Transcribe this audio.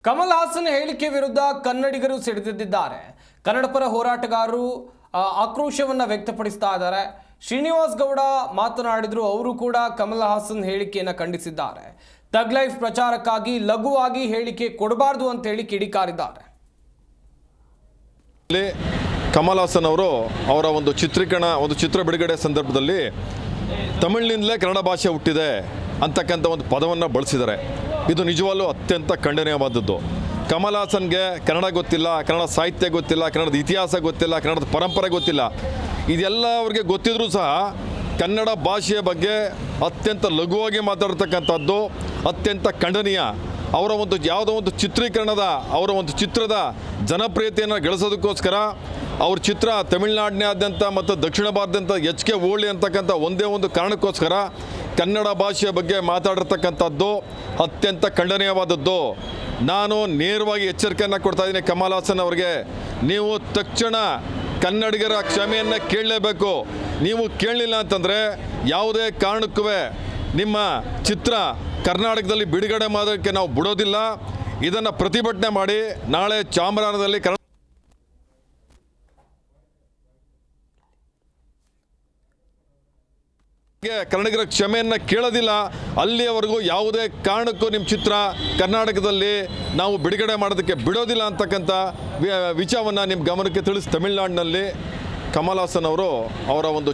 ಕಮಲ್ ಹಾಸನ್ ಹೇಳಿಕೆ ವಿರುದ್ಧ ಕನ್ನಡಿಗರು ಸಿಡಿದಿದ್ದಾರೆ. ಕನ್ನಡ ಪರ ಹೋರಾಟಗಾರರು ಆಕ್ರೋಶವನ್ನ ವ್ಯಕ್ತಪಡಿಸ್ತಾ ಇದ್ದಾರೆ. ಶ್ರೀನಿವಾಸ್ ಗೌಡ ಮಾತನಾಡಿದ್ರು. ಅವರು ಕೂಡ ಕಮಲ್ ಹಾಸನ್ ಹೇಳಿಕೆಯನ್ನು ಖಂಡಿಸಿದ್ದಾರೆ. ತಗ್ ಲೈಫ್ ಪ್ರಚಾರಕ್ಕಾಗಿ ಲಘುವಾಗಿ ಹೇಳಿಕೆ ಕೊಡಬಾರದು ಅಂತ ಹೇಳಿ ಕಿಡಿಕಾರಿದ್ದಾರೆ. ಕಮಲ್ ಹಾಸನ್ ಅವರು ಅವರ ಒಂದು ಚಿತ್ರ ಬಿಡುಗಡೆ ಸಂದರ್ಭದಲ್ಲಿ ತಮಿಳಿನಿಂದಲೇ ಕನ್ನಡ ಭಾಷೆ ಹುಟ್ಟಿದೆ ಅಂತಕ್ಕಂಥ ಒಂದು ಪದವನ್ನು ಬಳಸಿದ್ದಾರೆ. ಇದು ನಿಜವಾಗ್ಲೂ ಅತ್ಯಂತ ಖಂಡನೀಯವಾದದ್ದು. ಕಮಲ್ ಹಾಸನ್ಗೆ ಕನ್ನಡ ಗೊತ್ತಿಲ್ಲ, ಕನ್ನಡ ಸಾಹಿತ್ಯ ಗೊತ್ತಿಲ್ಲ, ಕನ್ನಡದ ಇತಿಹಾಸ ಗೊತ್ತಿಲ್ಲ, ಕನ್ನಡದ ಪರಂಪರೆ ಗೊತ್ತಿಲ್ಲ. ಇದೆಲ್ಲ ಅವ್ರಿಗೆ ಗೊತ್ತಿದ್ರೂ ಸಹ ಕನ್ನಡ ಭಾಷೆಯ ಬಗ್ಗೆ ಅತ್ಯಂತ ಲಘುವಾಗಿ ಮಾತಾಡ್ತಕ್ಕಂಥದ್ದು ಅತ್ಯಂತ ಖಂಡನೀಯ. ಅವರ ಒಂದು ಯಾವುದೋ ಒಂದು ಅವರ ಒಂದು ಚಿತ್ರದ ಜನಪ್ರಿಯತೆಯನ್ನು ಗಳಿಸೋದಕ್ಕೋಸ್ಕರ ಅವ್ರ ಚಿತ್ರ ತಮಿಳುನಾಡಿನಾದ್ಯಂತ ಮತ್ತು ದಕ್ಷಿಣ ಭಾರತದಂತ ಹೆಚ್ಚಿಗೆ ಓಡಲಿ ಅಂತಕ್ಕಂಥ ಒಂದೇ ಒಂದು ಕಾರಣಕ್ಕೋಸ್ಕರ ಕನ್ನಡ ಭಾಷೆಯ ಬಗ್ಗೆ ಮಾತಾಡಿರ್ತಕ್ಕಂಥದ್ದು ಅತ್ಯಂತ ಖಂಡನೀಯವಾದದ್ದು. ನಾನು ನೇರವಾಗಿ ಎಚ್ಚರಿಕೆಯನ್ನು ಕೊಡ್ತಾ ಇದ್ದೀನಿ ಕಮಲ್ ಹಾಸನ್ ಅವರಿಗೆ. ನೀವು ತಕ್ಷಣ ಕನ್ನಡಿಗರ ಕ್ಷಮೆಯನ್ನು ಕೇಳಲೇಬೇಕು. ನೀವು ಕೇಳಲಿಲ್ಲ ಅಂತಂದರೆ ಯಾವುದೇ ಕಾರಣಕ್ಕೂ ನಿಮ್ಮ ಚಿತ್ರ ಕರ್ನಾಟಕದಲ್ಲಿ ಬಿಡುಗಡೆ ಮಾಡೋದಕ್ಕೆ ನಾವು ಬಿಡೋದಿಲ್ಲ. ಇದನ್ನು ಪ್ರತಿಭಟನೆ ಮಾಡಿ ನಾಳೆ ಚಾಮರಾಜನಗರದಲ್ಲಿ ಕನ್ನಡಿಗರ ಕ್ಷಮೆಯನ್ನು ಕೇಳೋದಿಲ್ಲ. ಅಲ್ಲಿಯವರೆಗೂ ಯಾವುದೇ ಕಾರಣಕ್ಕೂ ನಿಮ್ಮ ಚಿತ್ರ ಕರ್ನಾಟಕದಲ್ಲಿ ನಾವು ಬಿಡುಗಡೆ ಮಾಡೋದಕ್ಕೆ ಬಿಡೋದಿಲ್ಲ ಅಂತಕ್ಕಂಥ ವಿಚಾರವನ್ನು ನಿಮ್ಮ ಗಮನಕ್ಕೆ ತಿಳಿಸಿ ತಮಿಳುನಾಡಿನಲ್ಲಿ ಕಮಲ್ ಹಾಸನ್ ಅವರು ಅವರ ಒಂದು